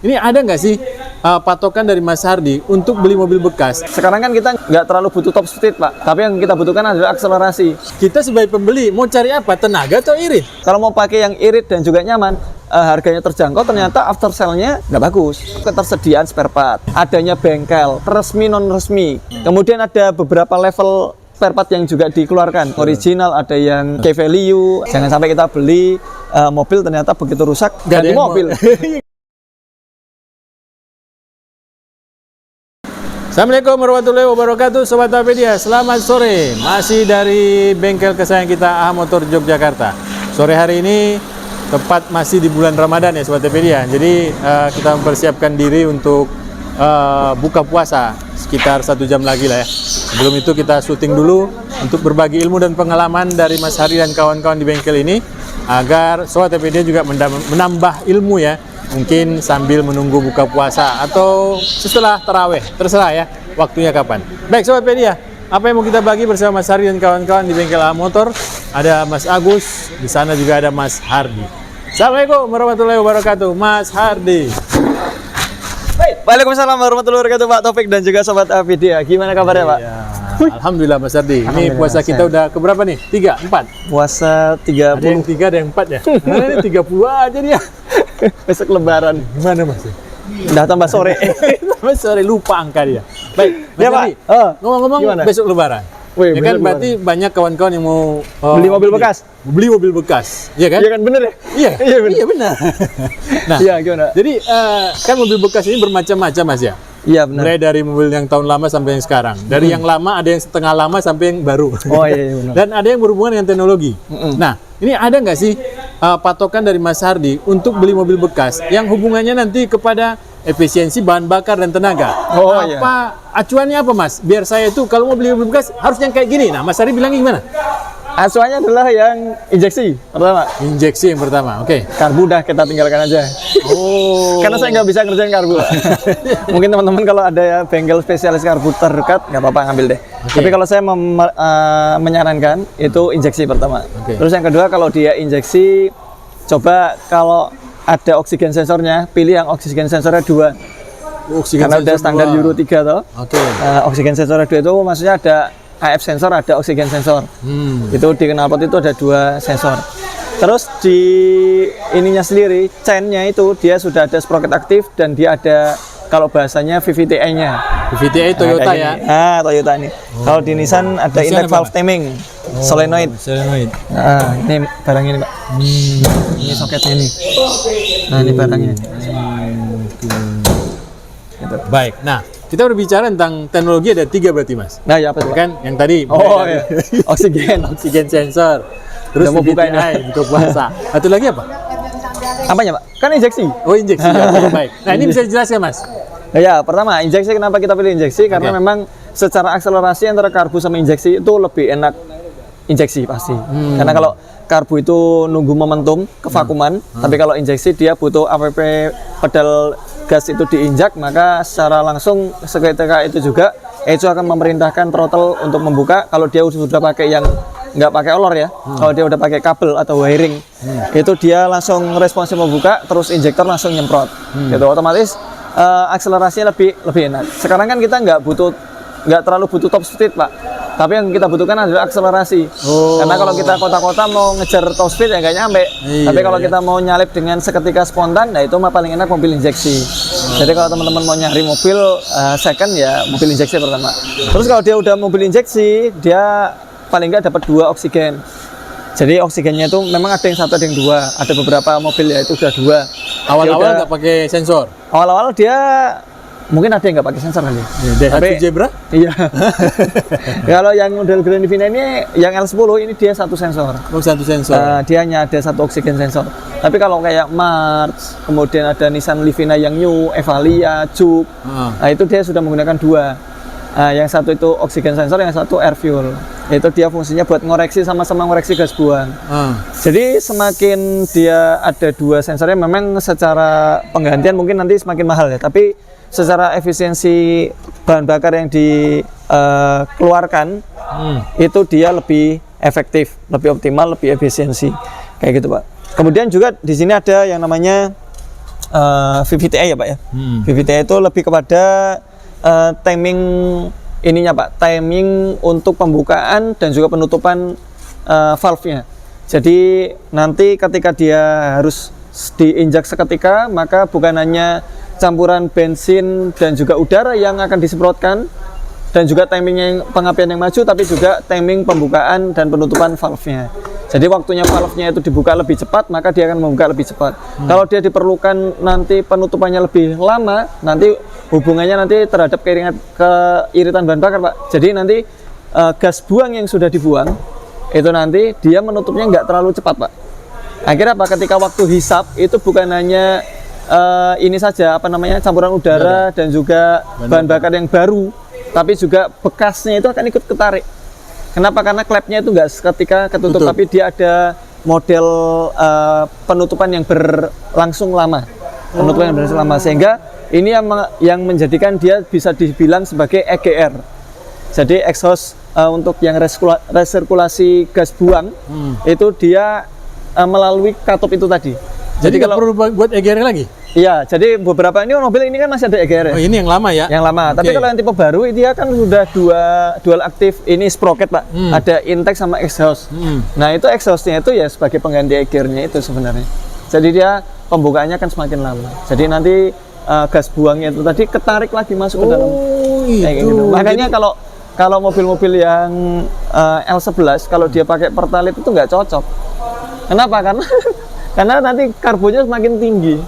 Ini ada nggak sih patokan dari Mas Hardi untuk beli mobil bekas? Sekarang kan kita nggak terlalu butuh top speed, Pak. Tapi yang kita butuhkan adalah akselerasi. Kita sebagai pembeli mau cari apa? Tenaga atau irit? Kalau mau pakai yang irit dan juga nyaman, harganya terjangkau, ternyata after sale-nya nggak bagus. Ketersediaan spare part, adanya bengkel, resmi non-resmi. Kemudian ada beberapa level spare part yang juga dikeluarkan. Original, ada yang key value. Jangan sampai kita beli mobil ternyata begitu rusak, ganti mobil. Assalamualaikum warahmatullahi wabarakatuh, Sobat Topedia. Selamat sore, masih dari bengkel kesayangan kita AH Motor Yogyakarta. Sore hari ini tepat masih di bulan Ramadan ya Sobat Topedia. Jadi kita mempersiapkan diri untuk buka puasa sekitar 1 jam lagi lah ya. Sebelum itu kita syuting dulu untuk berbagi ilmu dan pengalaman dari Mas Hardi dan kawan-kawan di bengkel ini, agar Sobat Topedia juga menambah ilmu ya. Mungkin sambil menunggu buka puasa atau setelah taraweh, terserah ya waktunya kapan. Baik Sobat Pedia, apa yang mau kita bagi bersama Mas Hardi dan kawan-kawan di bengkel AH Motor? Ada Mas Agus, di sana juga ada Mas Hardi. Assalamualaikum warahmatullahi wabarakatuh, Mas Hardi. Waalaikumsalam warahmatullahi wabarakatuh, Pak Taufik dan juga Sobat Pedia. Gimana kabarnya, Pak? Ya, alhamdulillah Mas Hardi. Ini puasa kita udah keberapa nih? 3, 4? Puasa 30. Ada yang 3, ada yang 4 ya? Nah, ini 30 aja dia. Besok lebaran. Gimana Mas? Udah tambah sore. Tambah sore, lupa angka dia. Baik, Mas Ya, Hardi, ngomong-ngomong besok lebaran. Wih, Ya kan berarti banyak kawan-kawan yang mau beli mobil bekas. Beli mobil bekas, iya kan? Iya kan, bener ya? Iya, bener. iya benar. Nah, Iya, gimana? jadi kan mobil bekas ini bermacam-macam Mas ya. Iya benar. Mulai dari mobil yang tahun lama sampai yang sekarang. Dari yang lama ada yang setengah lama sampai yang baru. Oh iya benar. Dan ada yang berhubungan dengan teknologi. Nah, ini ada nggak sih patokan dari Mas Hardi untuk beli mobil bekas yang hubungannya nanti kepada efisiensi bahan bakar dan tenaga? Oh, apa acuannya apa Mas? Biar saya itu kalau mau beli mobil bekas harus yang kayak gini. Nah, Mas Hardi bilang gimana? Acuannya adalah yang injeksi pertama. Injeksi yang pertama, oke. Karbu dah kita tinggalkan aja. Oh. Karena saya nggak bisa ngerjain karbu. Mungkin teman-teman kalau ada ya bengkel spesialis karbu terdekat, nggak apa-apa ngambil deh. Tapi kalau saya menyarankan itu injeksi pertama. Terus yang kedua, kalau dia injeksi, coba kalau ada oksigen sensornya, pilih yang oksigen sensornya 2. Karena udah standar Euro 3 toh. Oksigen sensornya 2 itu maksudnya ada AF sensor, ada oksigen sensor. Itu di knalpot itu ada 2 sensor. Terus di ininya sendiri, chainnya itu dia sudah ada sprocket aktif dan dia ada, kalau bahasanya VVTi-nya. VVTi Toyota ya? Toyota ini. Kalau di Nissan ada intake valve timing, solenoid. Solenoid. Nah, ini barang ini Pak. Ini soketnya ini. Nah ini barangnya. Gitu. Baik. Nah, kita berbicara tentang teknologi ada 3 berarti Mas. Nah ya apa tuh? Kan yang tadi. Iya. Oksigen sensor. Terus mau bukain buka puasa. Satu lagi apa? Apanya Pak? Kan injeksi. Oh injeksi. Baik. Nah ini bisa dijelaskan Mas. Nah, ya pertama injeksi, kenapa kita pilih injeksi? Karena memang secara akselerasi antara karbu sama injeksi itu lebih enak injeksi pasti. Karena kalau karbu itu nunggu momentum kevakuman, tapi kalau injeksi dia butuh APP pedal gas itu diinjak, maka secara langsung seketika itu juga itu akan memerintahkan throttle untuk membuka. Kalau dia sudah pakai yang nggak pakai olor ya, kalau dia udah pakai kabel atau wiring, itu dia langsung responsif membuka, terus injektor langsung nyemprot. Gitu otomatis akselerasinya lebih enak. Sekarang kan kita nggak terlalu butuh top speed Pak, tapi yang kita butuhkan adalah akselerasi. Karena kalau kita kota-kota mau ngejar top speed ya nggak nyampe. Tapi kalau kita mau nyalip dengan seketika spontan, nah itu mah paling enak mobil injeksi. Jadi kalau teman-teman mau nyari mobil second ya mobil injeksi pertama. Terus kalau dia udah mobil injeksi, dia paling nggak dapat 2 oksigen. Jadi oksigennya itu memang ada yang 1, ada yang 2. Ada beberapa mobil ya itu udah 2. Awal-awal nggak pakai sensor. Awal-awal dia mungkin ada yang nggak pakai sensor kali. Daihatsu Zebra? Iya. Kalau yang model Grand Divina ini, yang L10 ini dia 1 sensor. Oh 1 sensor. Dia hanya ada 1 oksigen sensor. Tapi kalau kayak March, kemudian ada Nissan Livina yang new, Evalia, Juke, nah itu dia sudah menggunakan 2. Yang satu itu oksigen sensor, yang satu air fuel. Itu dia fungsinya buat ngoreksi, sama-sama ngoreksi gas buang. Jadi semakin dia ada 2 sensornya, memang secara penggantian mungkin nanti semakin mahal ya. Tapi secara efisiensi bahan bakar yang dikeluarkan itu dia lebih efektif, lebih optimal, lebih efisiensi kayak gitu Pak. Kemudian juga di sini ada yang namanya VVTi ya Pak ya. VVTi itu lebih kepada timing ininya Pak, timing untuk pembukaan dan juga penutupan valve-nya. Jadi nanti ketika dia harus diinjak seketika, maka bukan hanya campuran bensin dan juga udara yang akan disemprotkan dan juga timingnya pengapian yang maju, tapi juga timing pembukaan dan penutupan valve-nya. Jadi waktunya valve-nya itu dibuka lebih cepat, maka dia akan membuka lebih cepat. Kalau dia diperlukan nanti penutupannya lebih lama, nanti hubungannya nanti terhadap keiritan bahan bakar Pak. Jadi nanti gas buang yang sudah dibuang itu nanti dia menutupnya nggak terlalu cepat Pak. Akhirnya apa? Ketika waktu hisap itu bukan hanya ini saja campuran udara dan juga bahan bakar yang baru, tapi juga bekasnya itu akan ikut ketarik. Kenapa? Karena klepnya itu nggak seketika ketutup, tapi dia ada model penutupan yang berlangsung lama, sehingga ini yang menjadikan dia bisa dibilang sebagai EGR. Jadi exhaust untuk yang resirkulasi gas buang itu dia melalui katup itu tadi. Jadi kalau perlu buat EGR lagi? Iya, jadi beberapa mobil ini kan masih ada EGR. Oh, ini yang lama ya? Yang lama. Tapi kalau yang tipe baru dia kan sudah dual aktif. Ini sprocket Pak. Ada intake sama exhaust. Nah itu exhaustnya itu ya sebagai pengganti EGR-nya itu sebenarnya. Jadi dia pembukaannya kan semakin lama. Jadi nanti gas buangnya itu tadi ketarik lagi masuk ke dalam. Kayak gitu. Makanya kalau mobil-mobil yang L11 kalau dia pakai Pertalite itu nggak cocok. Kenapa? Karena nanti karbonnya semakin tinggi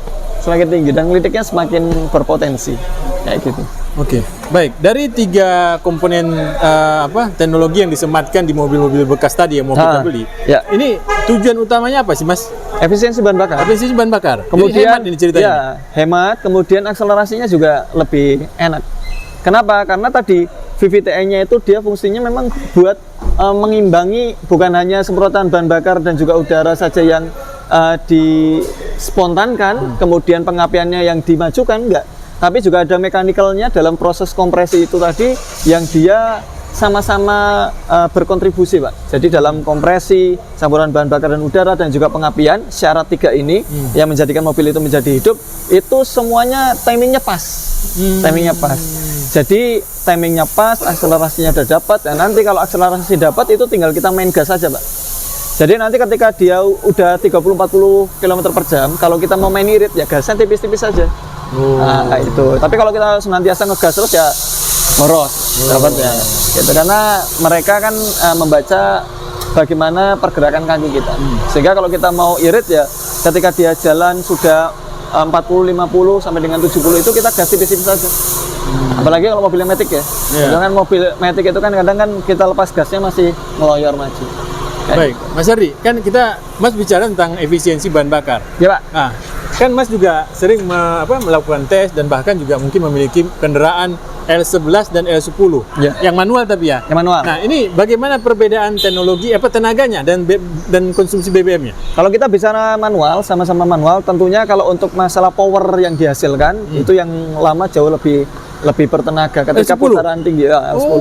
dan litiknya semakin berpotensi kayak gitu. Oke, baik. Dari 3 komponen teknologi yang disematkan di mobil-mobil bekas tadi yang mau kita beli, ini tujuan utamanya apa sih Mas? Efisiensi bahan bakar. Efisiensi bahan bakar. Kemudian hemat ini ceritanya. Ya, hemat. Kemudian akselerasinya juga lebih enak. Kenapa? Karena tadi VVTi-nya itu dia fungsinya memang buat mengimbangi bukan hanya semprotan bahan bakar dan juga udara saja yang dispontankan, kemudian pengapiannya yang dimajukan, enggak. Tapi juga ada mekanikalnya dalam proses kompresi itu tadi yang dia sama-sama berkontribusi Pak. Jadi dalam kompresi, campuran bahan bakar dan udara dan juga pengapian, syarat 3 ini yang menjadikan mobil itu menjadi hidup, itu semuanya timingnya pas. Timingnya pas. Jadi timingnya pas, akselerasinya udah dapat, dan nanti kalau akselerasi dapat itu tinggal kita main gas saja Pak. Jadi nanti ketika dia udah 30-40 km per jam, kalau kita mau main irit ya gasnya tipis-tipis saja. Nah itu. Tapi kalau kita senantiasa ngegas terus ya boros, dapat ya. Gitu. Karena mereka kan membaca bagaimana pergerakan kaki kita. Sehingga kalau kita mau irit ya, ketika dia jalan sudah 40, 50 sampai dengan 70 itu kita gas tipis-tipis saja. Apalagi kalau mobil Matic ya. Dengan mobil Matic itu kan kadang kan kita lepas gasnya masih ngeloyor maju. Baik, Mas Ardi, kan Mas bicara tentang efisiensi bahan bakar. Ya Pak. Nah, kan Mas juga sering melakukan tes dan bahkan juga mungkin memiliki kendaraan L11 dan L10, yang manual tapi ya. Yang manual. Nah, ini bagaimana perbedaan teknologi tenaganya dan konsumsi BBM-nya? Kalau kita bicara manual, sama-sama manual, tentunya kalau untuk masalah power yang dihasilkan itu yang lama jauh lebih bertenaga ketika L10? putaran tinggi ya, L10.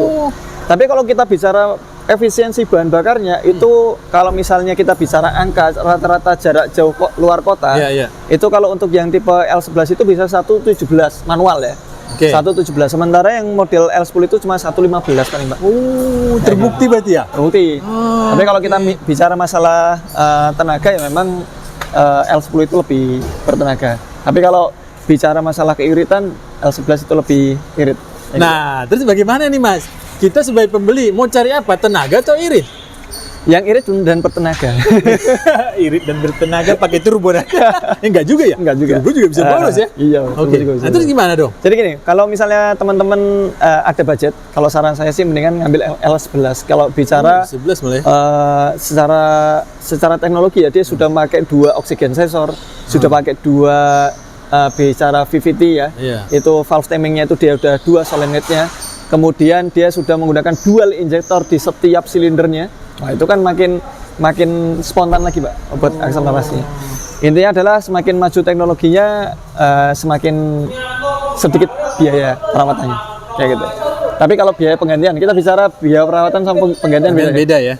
Tapi kalau kita bicara efisiensi bahan bakarnya itu kalau misalnya kita bicara angka rata-rata jarak jauh luar kota, itu kalau untuk yang tipe L11 itu bisa 1.17 manual ya. 1.17. Sementara yang model L10 itu cuma 1.15 paling Mbak. Terbukti berarti ya? Terbukti. Tapi kalau kita bicara masalah tenaga ya memang L10 itu lebih bertenaga. Tapi kalau bicara masalah keiritan L11 itu lebih irit. Nah, terus bagaimana nih Mas? Kita sebagai pembeli mau cari apa? Tenaga atau irit? Yang irit dan bertenaga. Irit dan bertenaga pakai turbo. Enggak juga ya? Enggak juga. Turbo juga bisa boros ya? Iya. Oke. Nah, terus gimana dong? Jadi gini, kalau misalnya teman-teman ada budget, kalau saran saya sih mendingan ngambil L11. Kalau bicara 11 mulai. Secara teknologi ya dia sudah pakai 2 oxygen sensor, sudah pakai 2 bicara VVT ya. Itu valve timingnya itu dia udah 2 solenoidnya. Kemudian dia sudah menggunakan dual injektor di setiap silindernya. Nah, itu kan makin spontan lagi Pak buat akselerasinya. Intinya adalah semakin maju teknologinya, semakin sedikit biaya perawatannya, kayak gitu. Tapi kalau biaya penggantian, kita bicara biaya perawatan sama penggantian beda ya.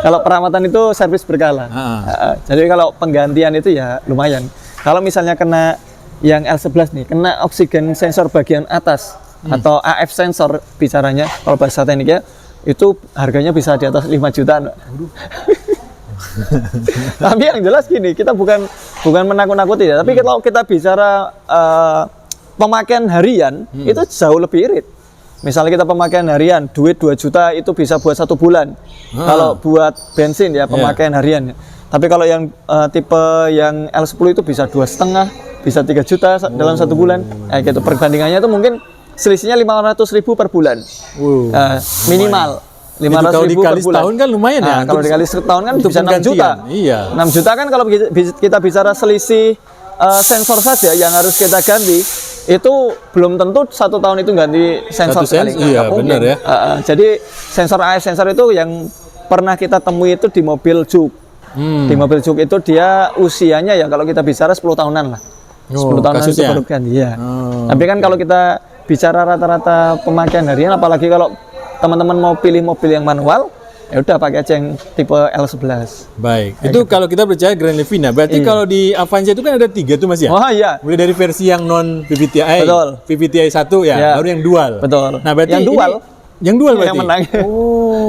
Kalau perawatan itu servis berkala. Jadi kalau penggantian itu ya lumayan. Kalau misalnya kena yang L11 nih kena oksigen sensor bagian atas atau AF sensor bicaranya kalau bahasa tekniknya, itu harganya bisa di atas 5 jutaan. Tapi yang jelas gini, kita bukan menakut-nakuti ya, tapi kalau kita bicara pemakaian harian itu jauh lebih irit. Misalnya kita pemakaian harian, duit 2 juta itu bisa buat 1 bulan. Kalau buat bensin ya pemakaian harian. Tapi kalau yang tipe yang L10 itu bisa 2,5, bisa 3 juta dalam 1 bulan. Gitu. Perbandingannya itu mungkin selisihnya 500.000 per bulan. Minimal. 500.000 kalau dikali per bulan. setahun kan lumayan ya. Kalau dikali setahun kan bisa 6 juta. Iya. 6 juta kan kalau kita bicara selisih sensor saja yang harus kita ganti, itu belum tentu 1 tahun itu ganti sensor sekali. Iya, benar ya. Jadi sensor AF sensor itu yang pernah kita temui itu di mobil Juke. Di mobil Juke itu dia usianya ya kalau kita bicara 10 tahunan lah. 10 tahunan itu baru ganti ya. Tapi kan kalau kita bicara rata-rata pemakaian harian, apalagi kalau teman-teman mau pilih mobil yang manual, ya udah pakai aja yang tipe L11. Baik. Itu kalau kita percaya Grand Livina. Berarti kalau di Avanza itu kan ada 3 tuh Mas ya? Oh iya. Mulai dari versi yang non VVTi, Betul. VVTi 1 ya, baru yang dual. Betul. Nah, berarti yang dual yang dual berarti. Yang menang.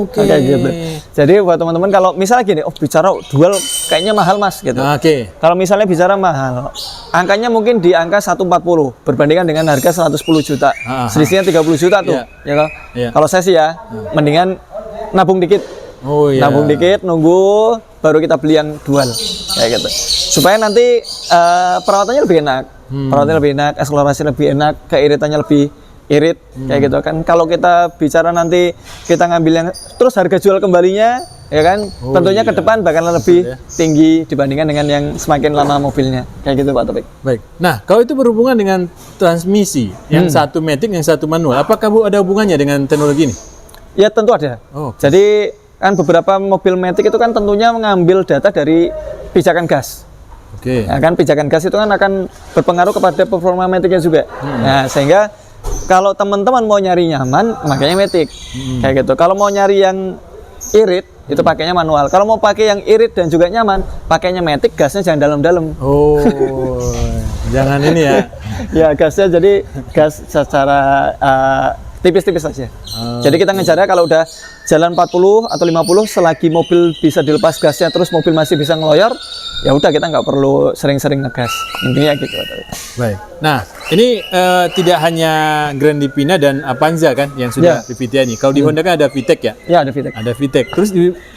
Oke. Gitu. Jadi buat teman-teman kalau misalnya gini, bicara dual kayaknya mahal Mas gitu. Oke. Kalau misalnya bicara mahal, angkanya mungkin di angka 140 berbandingkan dengan harga 110 juta. Selisihnya 30 juta tuh. Ya kan? Kalau saya sih ya, mendingan nabung dikit. Oh iya. Nabung dikit, nunggu baru kita beli yang dual. Kayak gitu. Supaya nanti perawatannya lebih enak. Perawatannya lebih enak, eksplorasi lebih enak, keiritannya lebih irit kayak gitu kan. Kalau kita bicara nanti kita ngambil yang terus harga jual kembalinya ya kan, tentunya ke depan bakalan lebih tinggi dibandingkan dengan yang semakin lama mobilnya kayak gitu Pak Topik. Baik. Nah, kalau itu berhubungan dengan transmisi, yang satu matic, yang satu manual, apakah Bu ada hubungannya dengan teknologi ini? Ya tentu ada. Jadi kan beberapa mobil matic itu kan tentunya mengambil data dari pijakan gas. Ya kan, pijakan gas itu kan akan berpengaruh kepada performa maticnya juga. Nah, sehingga kalau teman-teman mau nyari nyaman, makanya matic. Kayak gitu. Kalau mau nyari yang irit, itu pakainya manual. Kalau mau pakai yang irit dan juga nyaman, pakainya matic, gasnya jangan dalam-dalam. Oh, jangan ini ya. Ya, gasnya jadi gas secara tipis-tipis saja. Jadi kita ngejarnya kalau udah jalan 40 atau 50, selagi mobil bisa dilepas gasnya, terus mobil masih bisa ngeloyor, ya udah kita nggak perlu sering-sering ngegas. Intinya gitu. Baik. Nah, ini tidak hanya Grand Livina dan Avanza kan yang sudah VVTi ini. Kalau di Honda kan ada VTEC ya? Ya, ada VTEC. Ada VTEC. Terus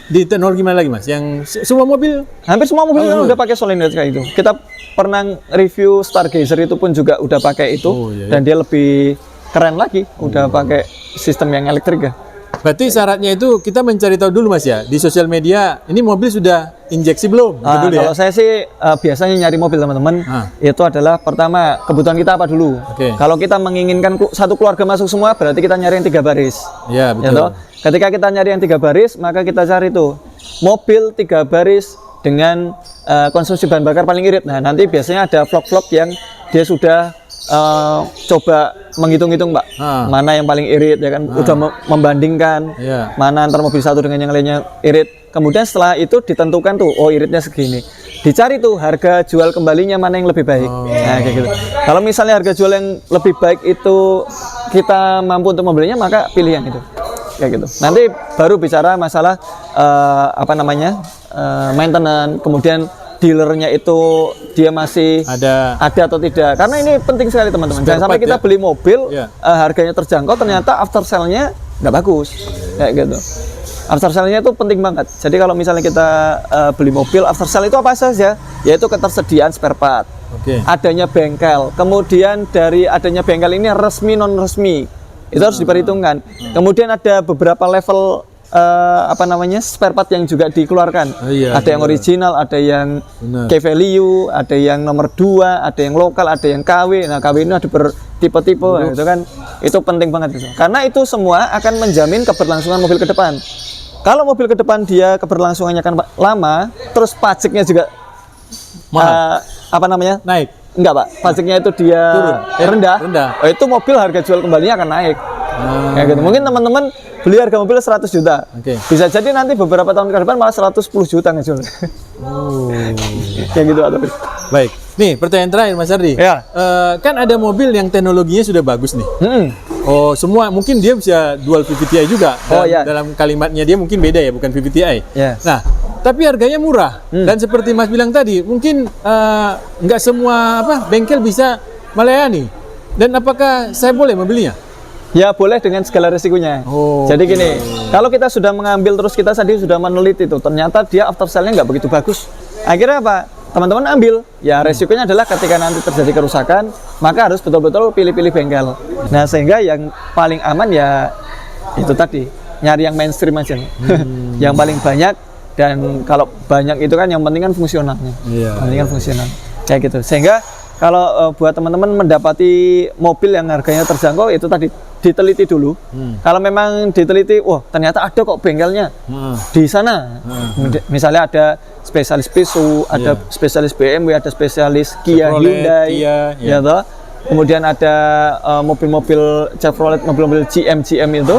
di teknologi mana lagi Mas? Yang semua mobil? Hampir semua mobil kan udah pakai solenoid kayak itu. Kita pernah review Stargazer itu pun juga udah pakai itu. Dan dia lebih keren lagi, udah pakai sistem yang elektrik ya. Berarti syaratnya itu kita mencari tahu dulu Mas ya, di sosial media ini mobil sudah injeksi belum? Gitu Kalau saya sih biasanya nyari mobil teman-teman, itu adalah pertama kebutuhan kita apa dulu. Kalau kita menginginkan satu keluarga masuk semua, berarti kita nyari yang 3 baris. Ya betul. Ketika kita nyari yang 3 baris, maka kita cari tuh mobil 3 baris dengan konsumsi bahan bakar paling irit. Nah nanti biasanya ada vlog-vlog yang dia sudah coba menghitung-hitung Pak, mana yang paling irit ya kan, udah membandingkan mana antar mobil satu dengan yang lainnya irit. Kemudian setelah itu ditentukan tuh, oh iritnya segini. Dicari tuh harga jual kembalinya mana yang lebih baik. Nah kayak gitu. Kalau misalnya harga jual yang lebih baik itu kita mampu untuk membelinya, maka pilih yang itu. Kayak gitu. Nanti baru bicara masalah maintenance, kemudian dealernya itu dia masih ada atau tidak, karena ini penting sekali teman-teman. Jangan sampai kita beli mobil harganya terjangkau, ternyata after sale-nya nggak bagus kayak gitu. After sale-nya itu penting banget. Jadi kalau misalnya kita beli mobil, after sale itu apa saja? Yaitu ketersediaan spare part, adanya bengkel, kemudian dari adanya bengkel ini resmi non resmi itu harus diperhitungkan. Kemudian ada beberapa level spare part yang juga dikeluarkan. Ada yang original, ada yang key value, ada yang nomor 2, ada yang lokal, ada yang KW. Nah, KW ini ada bertipe-tipe, itu kan itu penting banget itu. Karena itu semua akan menjamin keberlangsungan mobil ke depan. Kalau mobil ke depan dia keberlangsungannya akan lama, terus pajaknya juga naik. Enggak, Pak. Pajaknya itu dia rendah. Itu mobil harga jual kembalinya akan naik. Kayak gitu. Mungkin teman-teman beli harga mobil 100 juta. Oke. Bisa jadi nanti beberapa tahun ke depan malah 110 juta ngejual. Oh. Kayak gitu atau Baik. Nih, pertanyaan terakhir Mas Ardi. Ya. Kan ada mobil yang teknologinya sudah bagus nih. Oh, semua mungkin dia bisa dual VVTi juga. Oh, Dan ya. Dalam kalimatnya dia mungkin beda ya, bukan VVTi. Ya. Nah, tapi harganya murah. Dan seperti Mas bilang tadi, mungkin nggak semua bengkel bisa melayani. Dan apakah saya boleh membelinya? Ya boleh dengan segala resikonya. Oh, Jadi gini, kalau kita sudah mengambil terus kita tadi sudah meneliti itu, ternyata dia after sale-nya nggak begitu bagus. Akhirnya apa? Teman-teman ambil. Ya resikonya adalah ketika nanti terjadi kerusakan, maka harus betul-betul pilih-pilih bengkel. Nah sehingga yang paling aman ya itu tadi, nyari yang mainstream aja. Yang paling banyak, dan kalau banyak itu kan yang penting kan fungsionalnya. Iya. Penting kan fungsional. Kayak gitu. Sehingga kalau buat teman-teman mendapati mobil yang harganya terjangkau itu tadi diteliti dulu. Kalau memang diteliti, wah ternyata ada kok bengkelnya di sana. Misalnya ada spesialis Pisu, ada spesialis BMW, ada spesialis Kia, Chevrolet, Hyundai, Kia, ya toh. Kemudian ada mobil-mobil Chevrolet, mobil-mobil GM itu.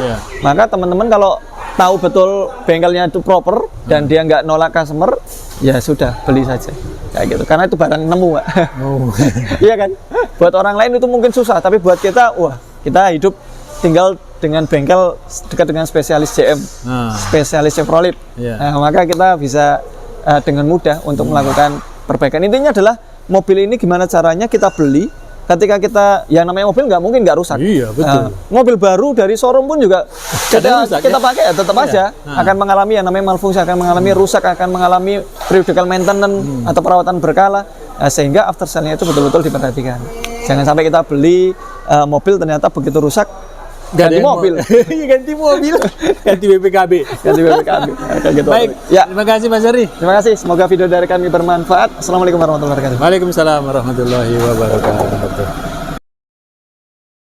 Maka teman-teman kalau tahu betul bengkelnya itu proper dan dia nggak nolak customer, ya sudah beli saja. Kayak gitu. Karena itu barang nemu, Pak. Oh. Iya kan? Buat orang lain itu mungkin susah, tapi buat kita, wah, kita hidup tinggal dengan bengkel dekat dengan spesialis GM, spesialis Chevrolet. Nah, maka kita bisa dengan mudah untuk melakukan perbaikan. Intinya adalah mobil ini gimana caranya kita beli. Ketika kita, ya namanya mobil nggak mungkin nggak rusak. Iya, betul. Mobil baru dari showroom pun juga kita pakai ya tetap aja akan mengalami yang namanya malfungsi, akan mengalami rusak, akan mengalami periodical maintenance atau perawatan berkala. Sehingga after sale-nya itu betul-betul diperhatikan. Jangan sampai kita beli mobil ternyata begitu rusak ganti mobil. Ganti mobil. Ganti BPKB. Ganti BPKB. Kayak gitu. Baik. Ya. Terima kasih Mas Ardi. Terima kasih. Semoga video dari kami bermanfaat. Assalamualaikum warahmatullahi wabarakatuh. Waalaikumsalam warahmatullahi wabarakatuh.